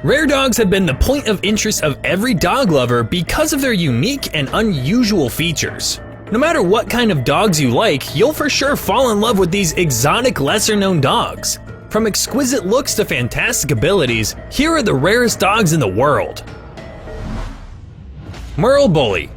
Rare dogs have been the point of interest of every dog lover because of their unique and unusual features. No matter what kind of dogs you like, you'll for sure fall in love with these exotic, lesser-known dogs. From exquisite looks to fantastic abilities, here are the rarest dogs in the world. Merle Bully.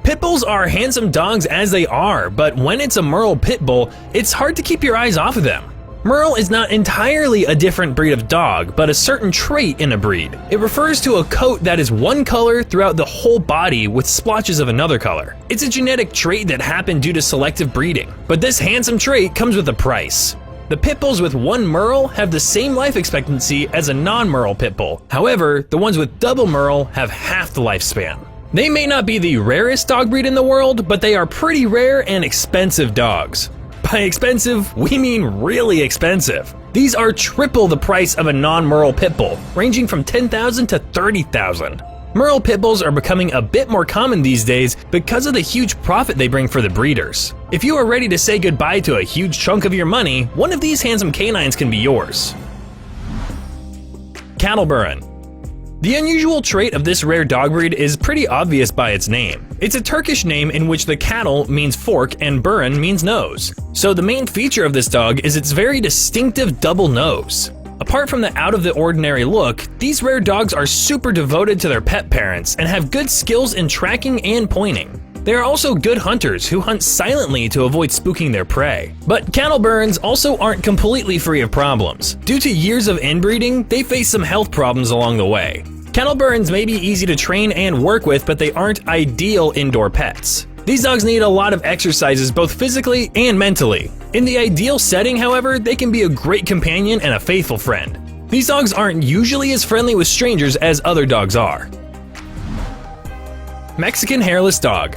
Pitbulls are handsome dogs as they are, but when it's a Merle Pitbull, it's hard to keep your eyes off of them. Merle is not entirely a different breed of dog, but a certain trait in a breed. It refers to a coat that is one color throughout the whole body with splotches of another color. It's a genetic trait that happened due to selective breeding, but this handsome trait comes with a price. The pitbulls with one Merle have the same life expectancy as a non-Merle pitbull. However, the ones with double Merle have half the lifespan. They may not be the rarest dog breed in the world, but they are pretty rare and expensive dogs. By expensive, we mean really expensive. These are triple the price of a non-Merle pitbull, ranging from $10,000 to $30,000. Merle pitbulls are becoming a bit more common these days because of the huge profit they bring for the breeders. If you are ready to say goodbye to a huge chunk of your money, one of these handsome canines can be yours. Cattle Burren. The unusual trait of this rare dog breed is pretty obvious by its name. It's a Turkish name in which the cattle means fork and burun means nose. So the main feature of this dog is its very distinctive double nose. Apart from the out-of-the-ordinary look, these rare dogs are super devoted to their pet parents and have good skills in tracking and pointing. They are also good hunters who hunt silently to avoid spooking their prey. But cattle burns also aren't completely free of problems. Due to years of inbreeding, they face some health problems along the way. Cattle burns may be easy to train and work with, but they aren't ideal indoor pets. These dogs need a lot of exercises both physically and mentally. In the ideal setting, however, they can be a great companion and a faithful friend. These dogs aren't usually as friendly with strangers as other dogs are. Mexican hairless dog.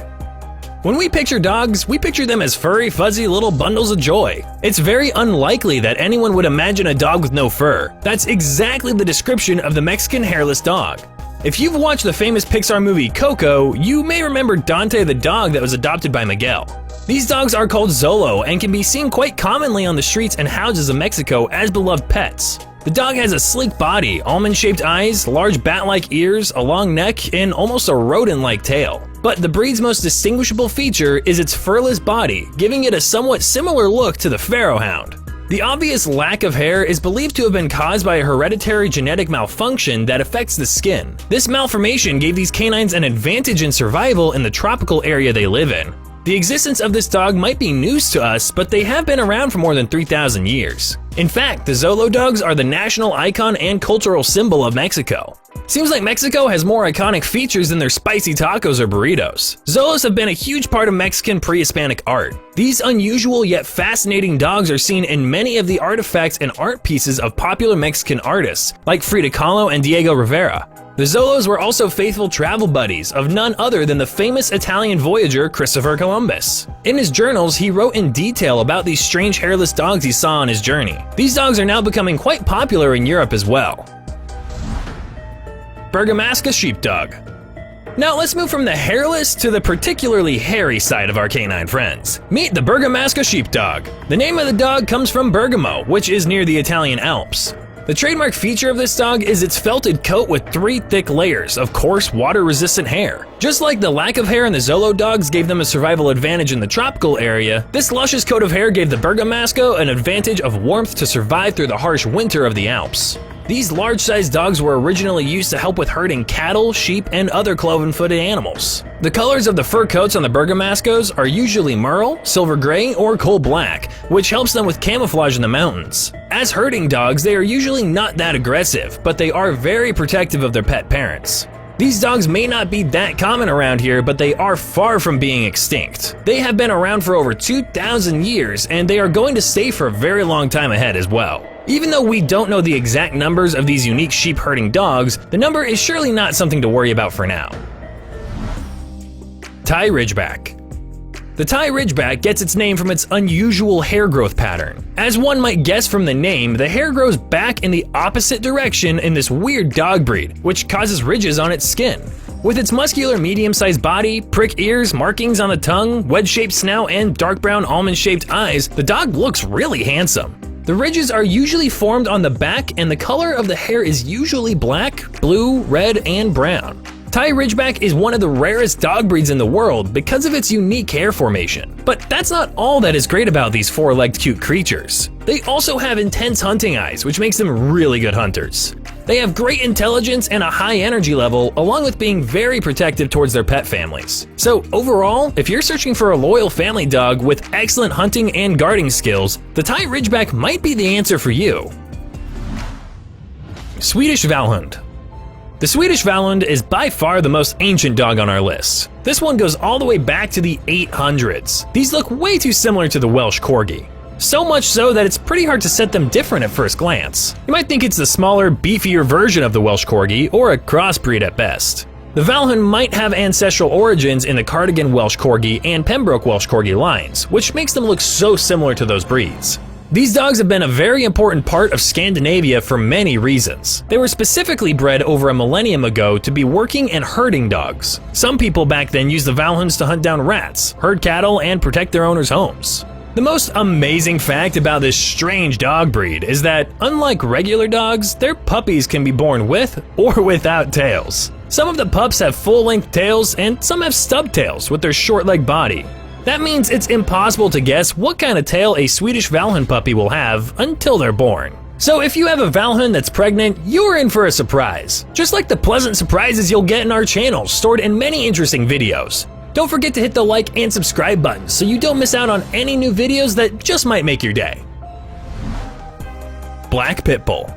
When we picture dogs, we picture them as furry, fuzzy little bundles of joy. It's very unlikely that anyone would imagine a dog with no fur. That's exactly the description of the Mexican hairless dog. If you've watched the famous Pixar movie Coco, you may remember Dante the dog that was adopted by Miguel. These dogs are called Zolo and can be seen quite commonly on the streets and houses of Mexico as beloved pets. The dog has a sleek body, almond-shaped eyes, large bat-like ears, a long neck, and almost a rodent-like tail. But the breed's most distinguishable feature is its furless body, giving it a somewhat similar look to the Pharaoh Hound. The obvious lack of hair is believed to have been caused by a hereditary genetic malfunction that affects the skin. This malformation gave these canines an advantage in survival in the tropical area they live in. The existence of this dog might be news to us, but they have been around for more than 3,000 years. In fact, the Zolo dogs are the national icon and cultural symbol of Mexico. Seems like Mexico has more iconic features than their spicy tacos or burritos. Zolos have been a huge part of Mexican pre-Hispanic art. These unusual yet fascinating dogs are seen in many of the artifacts and art pieces of popular Mexican artists, like Frida Kahlo and Diego Rivera. The Zolos were also faithful travel buddies of none other than the famous Italian voyager Christopher Columbus. In his journals, he wrote in detail about these strange hairless dogs he saw on his journey. These dogs are now becoming quite popular in Europe as well. Bergamasca sheepdog. Now let's move from the hairless to the particularly hairy side of our canine friends. Meet the Bergamasca sheepdog. The name of the dog comes from Bergamo, which is near the Italian Alps. The trademark feature of this dog is its felted coat with 3 thick layers of coarse, water-resistant hair. Just like the lack of hair in the Zolo dogs gave them a survival advantage in the tropical area, this luscious coat of hair gave the Bergamasco an advantage of warmth to survive through the harsh winter of the Alps. These large-sized dogs were originally used to help with herding cattle, sheep, and other cloven-footed animals. The colors of the fur coats on the Bergamascos are usually merle, silver gray, or coal black, which helps them with camouflage in the mountains. As herding dogs, they are usually not that aggressive, but they are very protective of their pet parents. These dogs may not be that common around here, but they are far from being extinct. They have been around for over 2,000 years, and they are going to stay for a very long time ahead as well. Even though we don't know the exact numbers of these unique sheep herding dogs, the number is surely not something to worry about for now. Thai Ridgeback. The Thai Ridgeback gets its name from its unusual hair growth pattern. As one might guess from the name, the hair grows back in the opposite direction in this weird dog breed, which causes ridges on its skin. With its muscular medium-sized body, prick ears, markings on the tongue, wedge-shaped snout, and dark brown almond-shaped eyes, the dog looks really handsome. The ridges are usually formed on the back, and the color of the hair is usually black, blue, red, and brown. Thai Ridgeback is one of the rarest dog breeds in the world because of its unique hair formation. But that's not all that is great about these four-legged cute creatures. They also have intense hunting eyes, which makes them really good hunters. They have great intelligence and a high energy level, along with being very protective towards their pet families. So overall, if you're searching for a loyal family dog with excellent hunting and guarding skills, the Thai Ridgeback might be the answer for you. Swedish Vallhund. The Swedish Vallhund is by far the most ancient dog on our list. This one goes all the way back to the 800s. These look way too similar to the Welsh Corgi. So much so that it's pretty hard to set them different at first glance. You might think it's the smaller, beefier version of the Welsh Corgi, or a crossbreed at best. The Vallhund might have ancestral origins in the Cardigan Welsh Corgi and Pembroke Welsh Corgi lines, which makes them look so similar to those breeds. These dogs have been a very important part of Scandinavia for many reasons. They were specifically bred over a millennium ago to be working and herding dogs. Some people back then used the Vallhunds to hunt down rats, herd cattle, and protect their owners' homes. The most amazing fact about this strange dog breed is that, unlike regular dogs, their puppies can be born with or without tails. Some of the pups have full-length tails, and some have stub tails with their short-legged body. That means it's impossible to guess what kind of tail a Swedish Vallhund puppy will have until they're born. So if you have a Vallhund that's pregnant, you're in for a surprise. Just like the pleasant surprises you'll get in our channel, stored in many interesting videos. Don't forget to hit the like and subscribe buttons so you don't miss out on any new videos that just might make your day. Black Pitbull.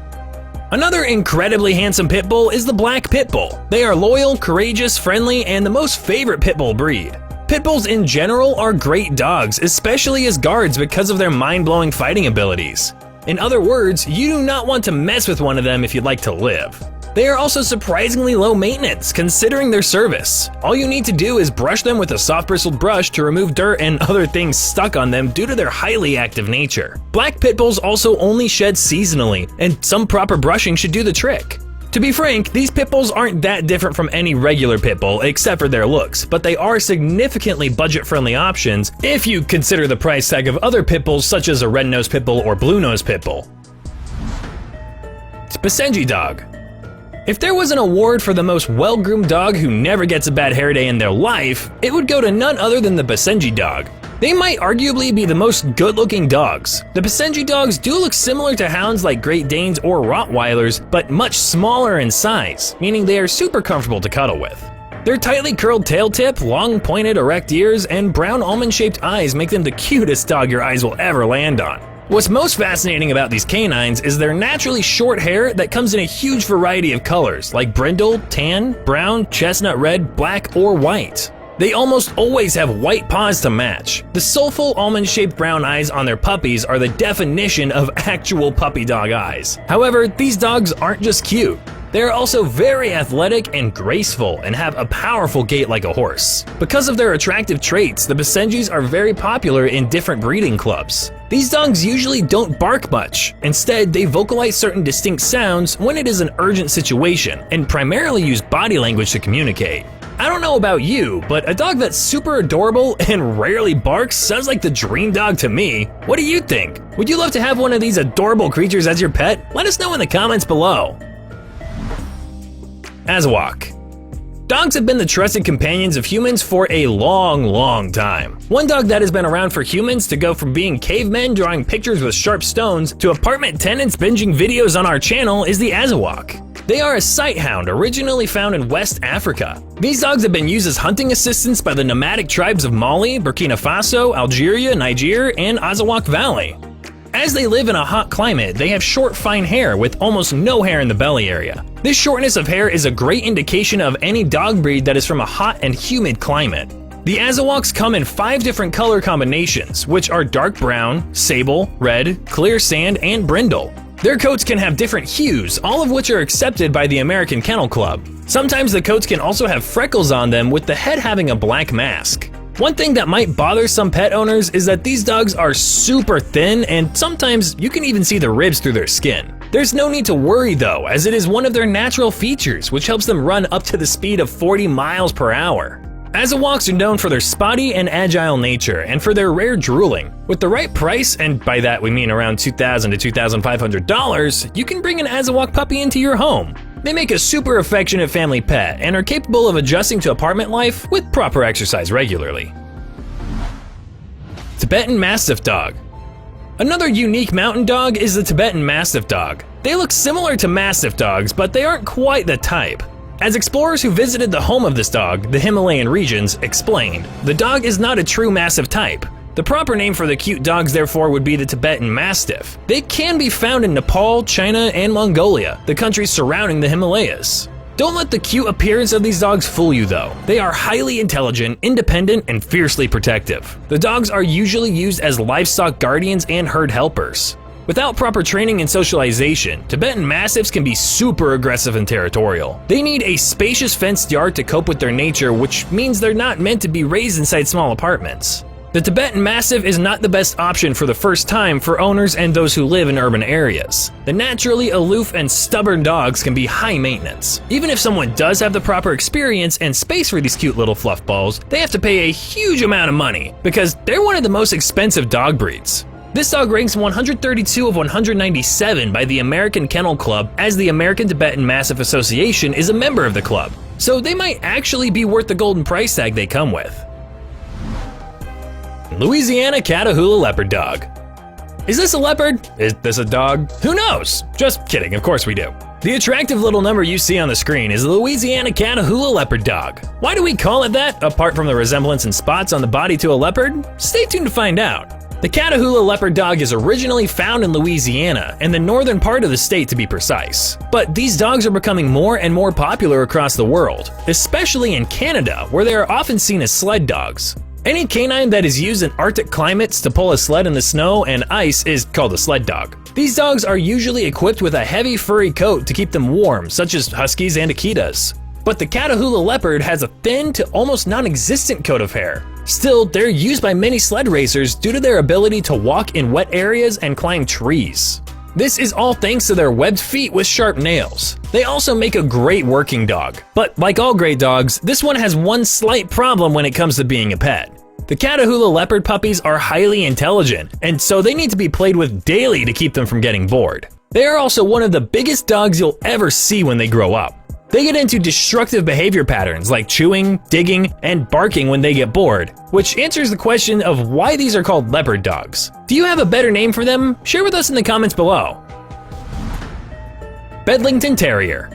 Another incredibly handsome pit bull is the Black Pitbull. They are loyal, courageous, friendly, and the most favorite pit bull breed. Pit bulls in general are great dogs, especially as guards because of their mind-blowing fighting abilities. In other words, you do not want to mess with one of them if you'd like to live. They are also surprisingly low maintenance considering their service. All you need to do is brush them with a soft bristled brush to remove dirt and other things stuck on them due to their highly active nature. Black pit bulls also only shed seasonally, and some proper brushing should do the trick. To be frank, these pit bulls aren't that different from any regular pit bull except for their looks, but they are significantly budget-friendly options if you consider the price tag of other pit bulls such as a red-nosed pit bull or blue-nosed pit bull. Basenji Dog. If there was an award for the most well-groomed dog who never gets a bad hair day in their life, it would go to none other than the Basenji Dog. They might arguably be the most good-looking dogs. The Basenji dogs do look similar to hounds like Great Danes or Rottweilers, but much smaller in size, meaning they are super comfortable to cuddle with. Their tightly curled tail tip, long pointed erect ears, and brown almond-shaped eyes make them the cutest dog your eyes will ever land on. What's most fascinating about these canines is their naturally short hair that comes in a huge variety of colors, like brindle, tan, brown, chestnut red, black, or white. They almost always have white paws to match. The soulful almond-shaped brown eyes on their puppies are the definition of actual puppy dog eyes. However, these dogs aren't just cute. They are also very athletic and graceful and have a powerful gait like a horse. Because of their attractive traits, the Basenjis are very popular in different breeding clubs. These dogs usually don't bark much. Instead, they vocalize certain distinct sounds when it is an urgent situation and primarily use body language to communicate. I don't know about you, but a dog that's super adorable and rarely barks sounds like the dream dog to me. What do you think? Would you love to have one of these adorable creatures as your pet? Let us know in the comments below. Azawak. Dogs have been the trusted companions of humans for a long time. One dog that has been around for humans to go from being cavemen drawing pictures with sharp stones to apartment tenants binging videos on our channel is the Azawak. They are a sight hound originally found in West Africa. These dogs have been used as hunting assistants by the nomadic tribes of Mali, Burkina Faso, Algeria, Niger, and Azawak Valley. As they live in a hot climate, they have short, fine hair with almost no hair in the belly area. This shortness of hair is a great indication of any dog breed that is from a hot and humid climate. The Azawaks come in 5 different color combinations, which are dark brown, sable, red, clear sand, and brindle. Their coats can have different hues, all of which are accepted by the American Kennel Club. Sometimes the coats can also have freckles on them, with the head having a black mask. One thing that might bother some pet owners is that these dogs are super thin, and sometimes you can even see the ribs through their skin. There's no need to worry though, as it is one of their natural features, which helps them run up to the speed of 40 miles per hour. Azawoks are known for their spotty and agile nature and for their rare drooling. With the right price, and by that we mean around $2,000 to $2,500, you can bring an Azawok puppy into your home. They make a super affectionate family pet and are capable of adjusting to apartment life with proper exercise regularly. Tibetan Mastiff Dog. Another unique mountain dog is the Tibetan Mastiff Dog. They look similar to Mastiff dogs, but they aren't quite the type. As explorers who visited the home of this dog, the Himalayan regions, explained, the dog is not a true Mastiff type. The proper name for the cute dogs therefore would be the Tibetan Mastiff. They can be found in Nepal, China, and Mongolia, the countries surrounding the Himalayas. Don't let the cute appearance of these dogs fool you though. They are highly intelligent, independent, and fiercely protective. The dogs are usually used as livestock guardians and herd helpers. Without proper training and socialization, Tibetan Mastiffs can be super aggressive and territorial. They need a spacious fenced yard to cope with their nature, which means they're not meant to be raised inside small apartments. The Tibetan Mastiff is not the best option for the first time for owners and those who live in urban areas. The naturally aloof and stubborn dogs can be high maintenance. Even if someone does have the proper experience and space for these cute little fluff balls, they have to pay a huge amount of money because they're one of the most expensive dog breeds. This dog ranks 132 of 197 by the American Kennel Club, as the American Tibetan Mastiff Association is a member of the club, so they might actually be worth the golden price tag they come with. Louisiana Catahoula Leopard Dog. Is this a leopard? Is this a dog? Who knows? Just kidding, of course we do. The attractive little number you see on the screen is the Louisiana Catahoula Leopard Dog. Why do we call it that, apart from the resemblance and spots on the body to a leopard? Stay tuned to find out. The Catahoula Leopard Dog is originally found in Louisiana, and the northern part of the state to be precise. But these dogs are becoming more and more popular across the world, especially in Canada, where they are often seen as sled dogs. Any canine that is used in Arctic climates to pull a sled in the snow and ice is called a sled dog. These dogs are usually equipped with a heavy furry coat to keep them warm, such as huskies and Akitas. But the Catahoula Leopard has a thin to almost non-existent coat of hair. Still, they're used by many sled racers due to their ability to walk in wet areas and climb trees. This is all thanks to their webbed feet with sharp nails. They also make a great working dog. But like all great dogs, this one has one slight problem when it comes to being a pet. The Catahoula Leopard puppies are highly intelligent, and so they need to be played with daily to keep them from getting bored. They are also one of the biggest dogs you'll ever see when they grow up. They get into destructive behavior patterns like chewing, digging, and barking when they get bored, which answers the question of why these are called leopard dogs. Do you have a better name for them? Share with us in the comments below. Bedlington Terrier.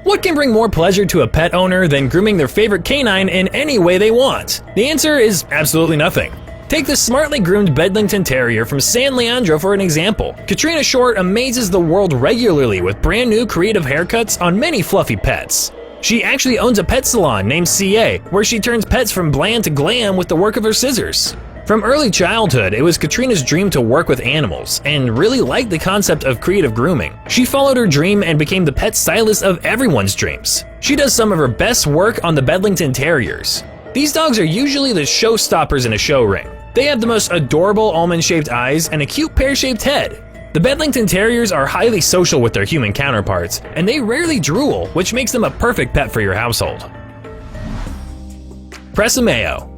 What can bring more pleasure to a pet owner than grooming their favorite canine in any way they want? The answer is absolutely nothing. Take the smartly groomed Bedlington Terrier from San Leandro for an example. Katrina Short amazes the world regularly with brand new creative haircuts on many fluffy pets. She actually owns a pet salon named CA, where she turns pets from bland to glam with the work of her scissors. From early childhood, it was Katrina's dream to work with animals and really liked the concept of creative grooming. She followed her dream and became the pet stylist of everyone's dreams. She does some of her best work on the Bedlington Terriers. These dogs are usually the showstoppers in a show ring. They have the most adorable almond-shaped eyes and a cute pear-shaped head. The Bedlington Terriers are highly social with their human counterparts, and they rarely drool, which makes them a perfect pet for your household. Presa Mayo.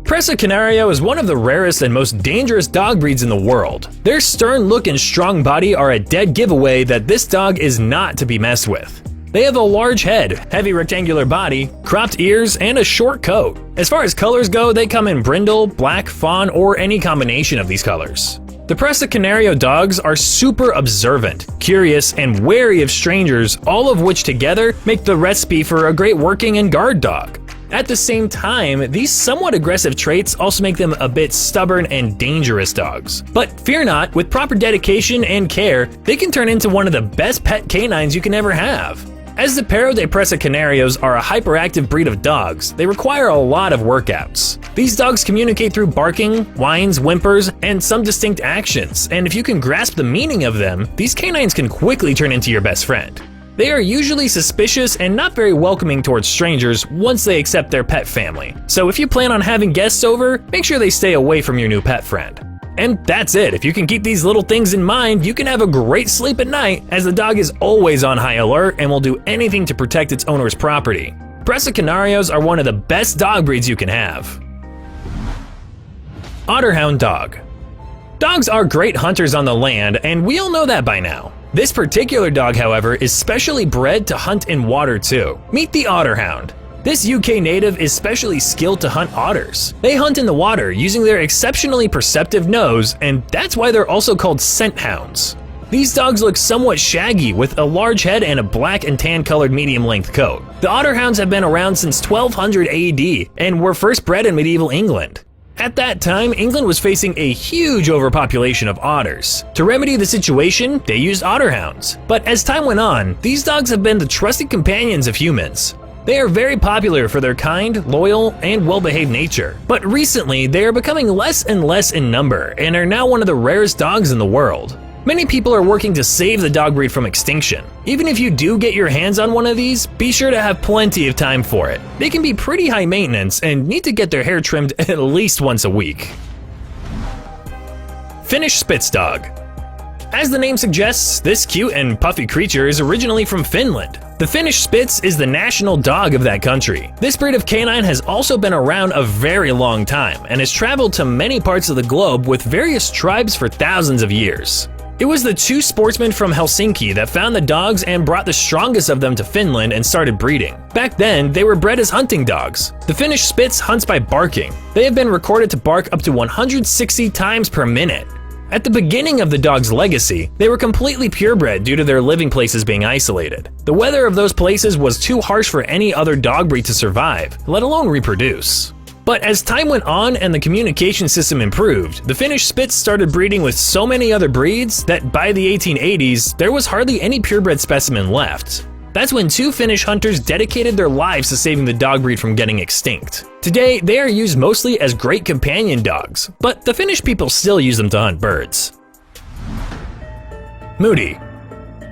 Presa Canario is one of the rarest and most dangerous dog breeds in the world. Their stern look and strong body are a dead giveaway that this dog is not to be messed with. They have a large head, heavy rectangular body, cropped ears, and a short coat. As far as colors go, they come in brindle, black, fawn, or any combination of these colors. The Presa Canario dogs are super observant, curious, and wary of strangers, all of which together make the recipe for a great working and guard dog. At the same time, these somewhat aggressive traits also make them a bit stubborn and dangerous dogs. But fear not, with proper dedication and care, they can turn into one of the best pet canines you can ever have. As the Perro de Presa Canarios are a hyperactive breed of dogs, they require a lot of workouts. These dogs communicate through barking, whines, whimpers, and some distinct actions, and if you can grasp the meaning of them, these canines can quickly turn into your best friend. They are usually suspicious and not very welcoming towards strangers once they accept their pet family. So if you plan on having guests over, make sure they stay away from your new pet friend. And that's it. If you can keep these little things in mind, you can have a great sleep at night, as the dog is always on high alert and will do anything to protect its owner's property. Presa Canarios are one of the best dog breeds you can have. Otterhound dog. Dogs are great hunters on the land, and we all know that by now. This particular dog, however, is specially bred to hunt in water too. Meet the Otterhound. This UK native is specially skilled to hunt otters. They hunt in the water using their exceptionally perceptive nose, and that's why they're also called scent hounds. These dogs look somewhat shaggy with a large head and a black and tan colored medium-length coat. The Otterhounds have been around since 1200 AD and were first bred in medieval England. At that time, England was facing a huge overpopulation of otters. To remedy the situation, they used Otterhounds. But as time went on, these dogs have been the trusted companions of humans. They are very popular for their kind, loyal, and well-behaved nature. But recently, they are becoming less and less in number and are now one of the rarest dogs in the world. Many people are working to save the dog breed from extinction. Even if you do get your hands on one of these, be sure to have plenty of time for it. They can be pretty high maintenance and need to get their hair trimmed at least once a week. Finnish Spitz dog. As the name suggests, this cute and puffy creature is originally from Finland. The Finnish Spitz is the national dog of that country. This breed of canine has also been around a very long time and has traveled to many parts of the globe with various tribes for thousands of years. It was the two sportsmen from Helsinki that found the dogs and brought the strongest of them to Finland and started breeding. Back then, they were bred as hunting dogs. The Finnish Spitz hunts by barking. They have been recorded to bark up to 160 times per minute. At the beginning of the dog's legacy, they were completely purebred due to their living places being isolated. The weather of those places was too harsh for any other dog breed to survive, let alone reproduce. But as time went on and the communication system improved, the Finnish Spitz started breeding with so many other breeds that by the 1880s, there was hardly any purebred specimen left. That's when two Finnish hunters dedicated their lives to saving the dog breed from getting extinct. Today, they are used mostly as great companion dogs, but the Finnish people still use them to hunt birds. Moody.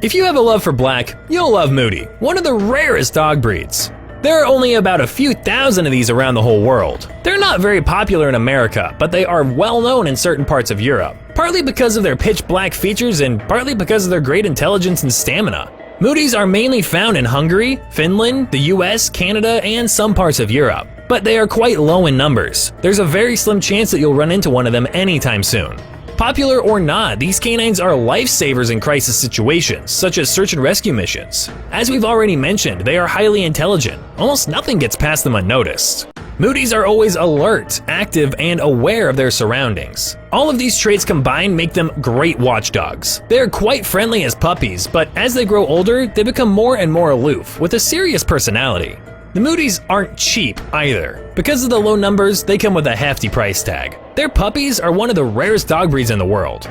If you have a love for black, you'll love Moody, one of the rarest dog breeds. There are only about a few thousand of these around the whole world. They're not very popular in America, but they are well known in certain parts of Europe, partly because of their pitch black features and partly because of their great intelligence and stamina. Moodies are mainly found in Hungary, Finland, the US, Canada, and some parts of Europe, but they are quite low in numbers. There's a very slim chance that you'll run into one of them anytime soon. Popular or not, these canines are lifesavers in crisis situations, such as search and rescue missions. As we've already mentioned, they are highly intelligent. Almost nothing gets past them unnoticed. Moodies are always alert, active, and aware of their surroundings. All of these traits combined make them great watchdogs. They are quite friendly as puppies, but as they grow older, they become more and more aloof, with a serious personality. The Moodies aren't cheap either. Because of the low numbers, they come with a hefty price tag. Their puppies are one of the rarest dog breeds in the world.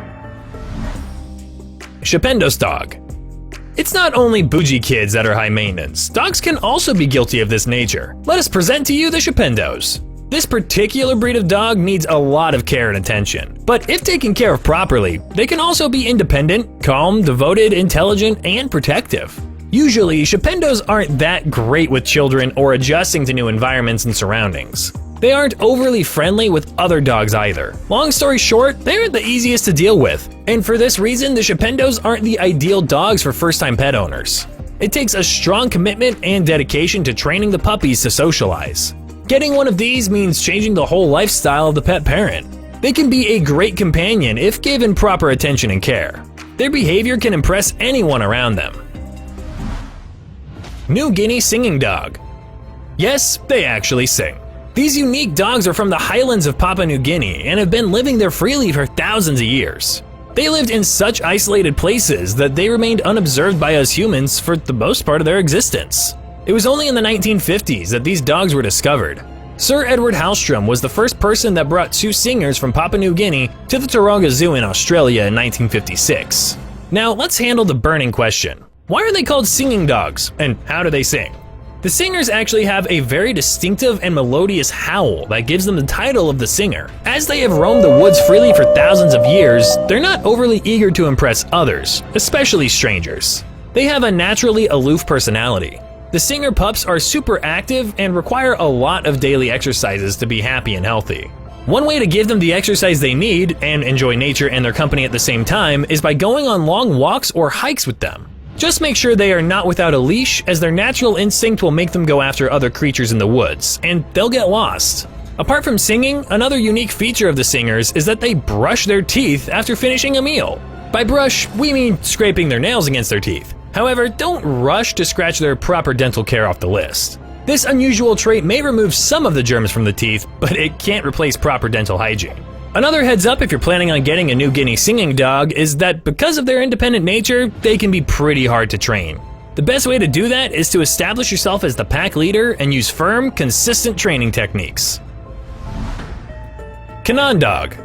Shependos dog. It's not only bougie kids that are high maintenance. Dogs can also be guilty of this nature. Let us present to you the Shependos. This particular breed of dog needs a lot of care and attention. But if taken care of properly, they can also be independent, calm, devoted, intelligent, and protective. Usually, Shependos aren't that great with children or adjusting to new environments and surroundings. They aren't overly friendly with other dogs either. Long story short, they aren't the easiest to deal with. And for this reason, the Shependos aren't the ideal dogs for first-time pet owners. It takes a strong commitment and dedication to training the puppies to socialize. Getting one of these means changing the whole lifestyle of the pet parent. They can be a great companion if given proper attention and care. Their behavior can impress anyone around them. New Guinea singing dog. Yes, they actually sing. These unique dogs are from the highlands of Papua New Guinea and have been living there freely for thousands of years. They lived in such isolated places that they remained unobserved by us humans for the most part of their existence. It was only in the 1950s that these dogs were discovered. Sir Edward Hallstrom was the first person that brought two singers from Papua New Guinea to the Taronga Zoo in Australia in 1956. Now let's handle the burning question. Why are they called singing dogs, and how do they sing? The singers actually have a very distinctive and melodious howl that gives them the title of the singer. As they have roamed the woods freely for thousands of years, they're not overly eager to impress others, especially strangers. They have a naturally aloof personality. The singer pups are super active and require a lot of daily exercises to be happy and healthy. One way to give them the exercise they need and enjoy nature and their company at the same time is by going on long walks or hikes with them. Just make sure they are not without a leash, as their natural instinct will make them go after other creatures in the woods, and they'll get lost. Apart from singing, another unique feature of the singers is that they brush their teeth after finishing a meal. By brush, we mean scraping their nails against their teeth. However, don't rush to scratch their proper dental care off the list. This unusual trait may remove some of the germs from the teeth, but it can't replace proper dental hygiene. Another heads up if you're planning on getting a New Guinea singing dog is that because of their independent nature, they can be pretty hard to train. The best way to do that is to establish yourself as the pack leader and use firm, consistent training techniques. Canaan dog.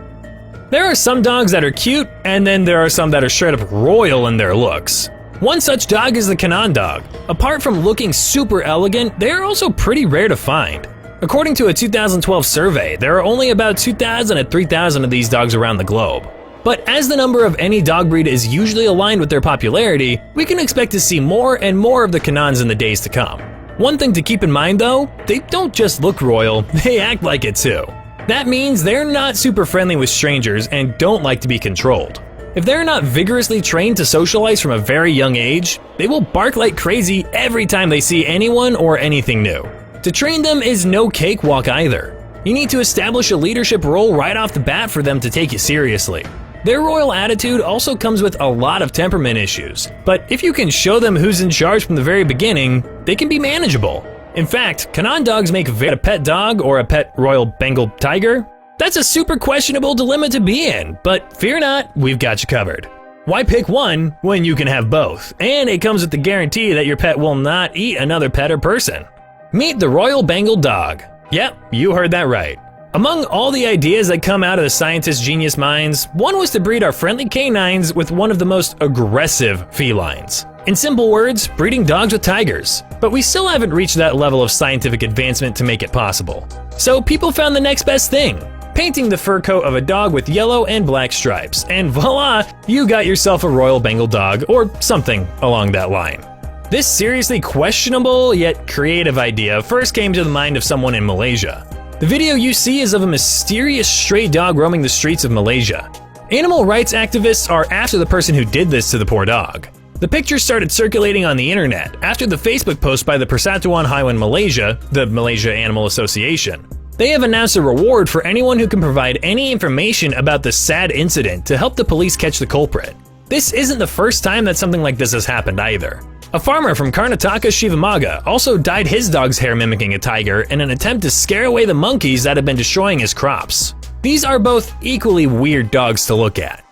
There are some dogs that are cute, and then there are some that are straight up royal in their looks. One such dog is the Canaan dog. Apart from looking super elegant, they are also pretty rare to find. According to a 2012 survey, there are only about 2,000 to 3,000 of these dogs around the globe. But as the number of any dog breed is usually aligned with their popularity, we can expect to see more and more of the Canaans in the days to come. One thing to keep in mind though, they don't just look royal, they act like it too. That means they're not super friendly with strangers and don't like to be controlled. If they're not vigorously trained to socialize from a very young age, they will bark like crazy every time they see anyone or anything new. To train them is no cakewalk either. You need to establish a leadership role right off the bat for them to take you seriously. Their royal attitude also comes with a lot of temperament issues, but if you can show them who's in charge from the very beginning, they can be manageable. In fact, Canaan dogs make a pet dog or a pet Royal Bengal tiger? That's a super questionable dilemma to be in, but fear not, we've got you covered. Why pick one when you can have both? And it comes with the guarantee that your pet will not eat another pet or person. Meet the Royal Bengal dog. Yep, you heard that right. Among all the ideas that come out of the scientists' genius minds, one was to breed our friendly canines with one of the most aggressive felines. In simple words, breeding dogs with tigers. But we still haven't reached that level of scientific advancement to make it possible. So people found the next best thing, painting the fur coat of a dog with yellow and black stripes, and voila, you got yourself a Royal Bengal dog, or something along that line. This seriously questionable yet creative idea first came to the mind of someone in Malaysia. The video you see is of a mysterious stray dog roaming the streets of Malaysia. Animal rights activists are after the person who did this to the poor dog. The picture started circulating on the internet after the Facebook post by the Persatuan Haiwan Malaysia, the Malaysia Animal Association. They have announced a reward for anyone who can provide any information about the sad incident to help the police catch the culprit. This isn't the first time that something like this has happened either. A farmer from Karnataka, Shivamogga, also dyed his dog's hair mimicking a tiger in an attempt to scare away the monkeys that have been destroying his crops. These are both equally weird dogs to look at.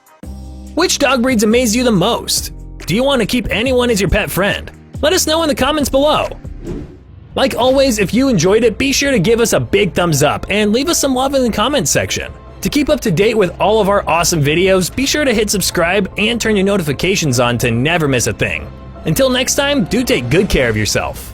Which dog breeds amaze you the most? Do you want to keep anyone as your pet friend? Let us know in the comments below. Like always, if you enjoyed it, be sure to give us a big thumbs up and leave us some love in the comments section. To keep up to date with all of our awesome videos, be sure to hit subscribe and turn your notifications on to never miss a thing. Until next time, do take good care of yourself.